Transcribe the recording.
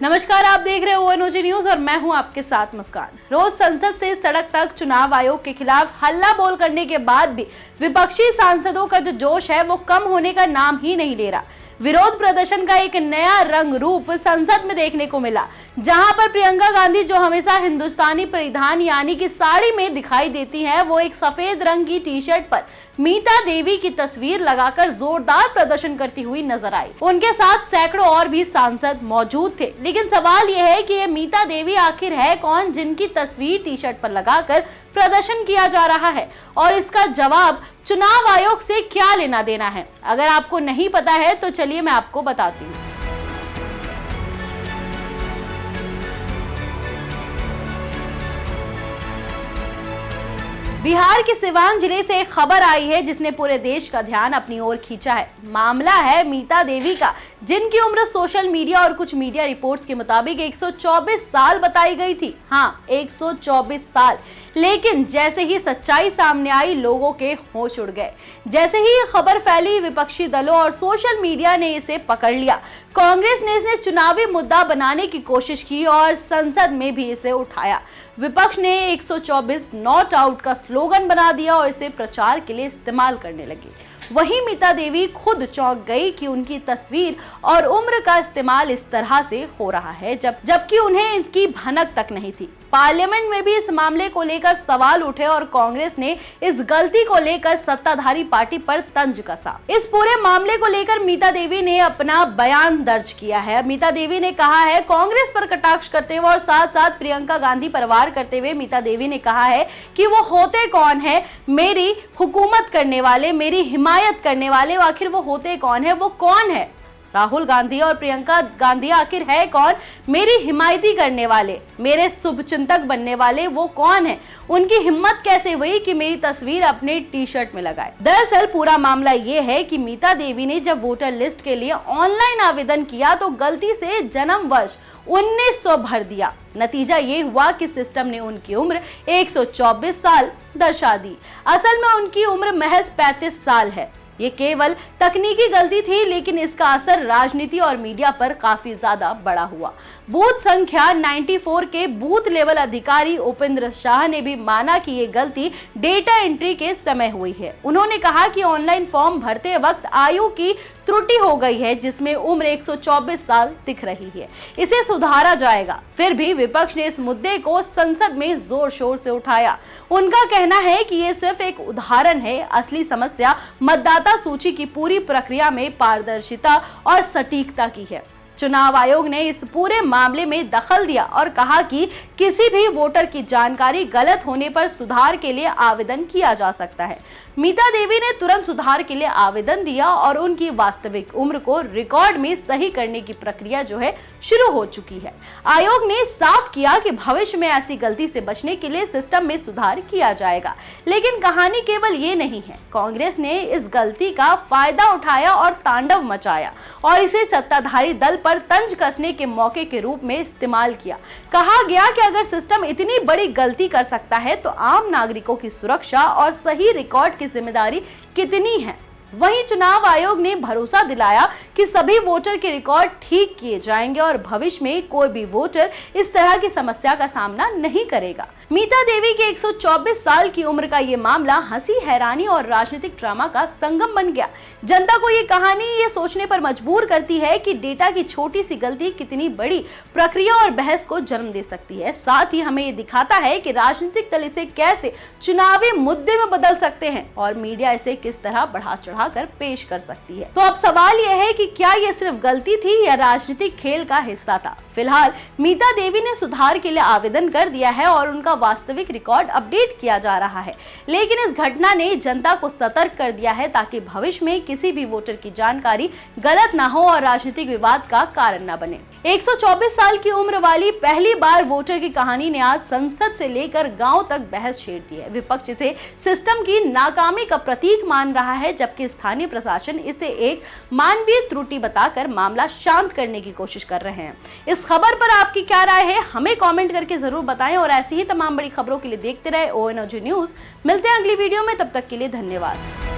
नमस्कार, आप देख रहे हो ONOG न्यूज और मैं हूं आपके साथ मुस्कान। रोज संसद से सड़क तक चुनाव आयोग के खिलाफ हल्ला बोल करने के बाद भी विपक्षी सांसदों का जो जोश है वो कम होने का नाम ही नहीं ले रहा। विरोध प्रदर्शन का एक नया रंग रूप संसद में देखने को मिला, जहां पर प्रियंका गांधी जो हमेशा हिंदुस्तानी परिधान यानी कि साड़ी में दिखाई देती हैं, वो एक सफेद रंग की टी शर्ट पर मीता देवी की तस्वीर लगाकर जोरदार प्रदर्शन करती हुई नजर आई। उनके साथ सैकड़ों और भी सांसद मौजूद थे, लेकिन सवाल यह है कि ये मीता देवी आखिर है कौन जिनकी तस्वीर टी शर्ट पर लगाकर प्रदर्शन किया जा रहा है, और इसका जवाब चुनाव आयोग से क्या लेना देना है। अगर आपको नहीं पता है तो चलिए मैं आपको बताती हूँ। बिहार के सिवान जिले से एक खबर आई है जिसने पूरे देश का ध्यान अपनी ओर खींचा है। मामला है मीता देवी का, जिनकी उम्र सोशल मीडिया और कुछ मीडिया रिपोर्ट्स के मुताबिक 124 साल बताई गई थी। हाँ, 124 साल। लेकिन जैसे ही सच्चाई सामने आई, लोगों के होश उड़ गए। जैसे ही ये खबर फैली, विपक्षी दलों और सोशल मीडिया ने इसे पकड़ लिया। कांग्रेस ने इसे चुनावी मुद्दा बनाने की कोशिश की और संसद में भी इसे उठाया। विपक्ष ने 124 नॉट आउट का स्लोगन बना दिया और इसे प्रचार के लिए इस्तेमाल करने लगे। वहीं मीता देवी खुद चौंक गई कि उनकी तस्वीर और उम्र का इस्तेमाल इस तरह से हो रहा है, जबकि उन्हें इसकी भनक तक नहीं थी। पार्लियामेंट में भी इस मामले को लेकर सवाल उठे और कांग्रेस ने इस गलती को लेकर सत्ताधारी पार्टी पर तंज कसा। इस पूरे मामले को लेकर मीता देवी ने अपना बयान दर्ज किया है। मीता देवी ने कहा है, कांग्रेस पर कटाक्ष करते हुए और साथ साथ प्रियंका गांधी पर वार करते हुए मीता देवी ने कहा है कि वो होते कौन है मेरी हुकूमत करने वाले, मेरी हिमायत करने वाले। आखिर वो होते कौन है, वो कौन है? राहुल गांधी और प्रियंका गांधी आखिर है कौन मेरी हिमायती करने वाले, मेरे शुभचिंतक बनने वाले? वो कौन है? उनकी हिम्मत कैसे हुई कि मेरी तस्वीर अपने टी शर्ट में लगाए? दरअसल पूरा मामला ये है कि मीता देवी ने जब वोटर लिस्ट के लिए ऑनलाइन आवेदन किया तो गलती से जन्म वर्ष 1900 भर दिया। नतीजा ये हुआ कि सिस्टम ने उनकी उम्र 124 साल दर्शा दी। असल में उनकी उम्र महज 35 साल है। ये केवल तकनीकी गलती थी, लेकिन इसका असर राजनीति और मीडिया पर काफी ज्यादा बड़ा हुआ। बूथ संख्या 94 के बूथ लेवल अधिकारी उपेंद्र शाह ने भी माना कि ये गलती डेटा एंट्री के समय हुई है। उन्होंने कहा कि ऑनलाइन फॉर्म भरते वक्त आयु की त्रुटि हो गई है, जिसमें उम्र 124 साल दिख रही है। इसे सुधारा जाएगा। फिर भी विपक्ष ने इस मुद्दे को संसद में जोर शोर से उठाया। उनका कहना है कि ये सिर्फ एक उदाहरण है, असली समस्या मतदाता सूची की पूरी प्रक्रिया में पारदर्शिता और सटीकता की है। चुनाव आयोग ने इस पूरे मामले में दखल दिया और कहा कि किसी भी वोटर की जानकारी गलत होने पर सुधार के लिए आवेदन किया जा सकता है। मीता देवी ने तुरंत सुधार के लिए आवेदन दिया और उनकी वास्तविक उम्र को रिकॉर्ड में सही करने की प्रक्रिया जो है शुरू हो चुकी है। आयोग ने साफ किया कि भविष्य में ऐसी गलती से बचने के लिए सिस्टम में सुधार किया जाएगा। लेकिन कहानी केवल ये नहीं है। कांग्रेस ने इस गलती का फायदा उठाया और तांडव मचाया और इसे सत्ताधारी दल पर तंज कसने के मौके के रूप में इस्तेमाल किया। कहा गया कि अगर सिस्टम इतनी बड़ी गलती कर सकता है तो आम नागरिकों की सुरक्षा और सही रिकॉर्ड की जिम्मेदारी कितनी है। वहीं चुनाव आयोग ने भरोसा दिलाया कि सभी वोटर के रिकॉर्ड ठीक किए जाएंगे और भविष्य में कोई भी वोटर इस तरह की समस्या का सामना नहीं करेगा। मीता देवी के 124 साल की उम्र का ये मामला हंसी, हैरानी और राजनीतिक ड्रामा का संगम बन गया। जनता को ये कहानी ये सोचने पर मजबूर करती है कि डेटा की छोटी सी गलती कितनी बड़ी प्रक्रिया और बहस को जन्म दे सकती है। साथ ही हमें ये दिखाता है कि राजनीतिक दल इसे कैसे चुनावी मुद्दे में बदल सकते हैं और मीडिया इसे किस तरह बढ़ा कर पेश कर सकती है। तो अब सवाल यह है कि क्या यह सिर्फ गलती थी या राजनीतिक खेल का हिस्सा था? फिलहाल मीता देवी ने सुधार के लिए आवेदन कर दिया है और उनका वास्तविक रिकॉर्ड अपडेट किया जा रहा है। लेकिन इस घटना ने जनता को सतर्क कर दिया है ताकि भविष्य में किसी भी वोटर की जानकारी गलत ना हो और राजनीतिक विवाद का कारण न बने। 124 साल की उम्र वाली पहली बार वोटर की कहानी ने आज संसद से लेकर गांव तक बहस छेड़ दी है। विपक्ष इसे सिस्टम की नाकामी का प्रतीक मान रहा है, जबकि स्थानीय प्रशासन इसे एक मानवीय त्रुटि बताकर मामला शांत करने की कोशिश कर रहे हैं। इस खबर पर आपकी क्या राय है, हमें कमेंट करके जरूर बताएं और ऐसी ही तमाम बड़ी खबरों के लिए देखते रहे ONOG न्यूज। मिलते हैं अगली वीडियो में, तब तक के लिए धन्यवाद।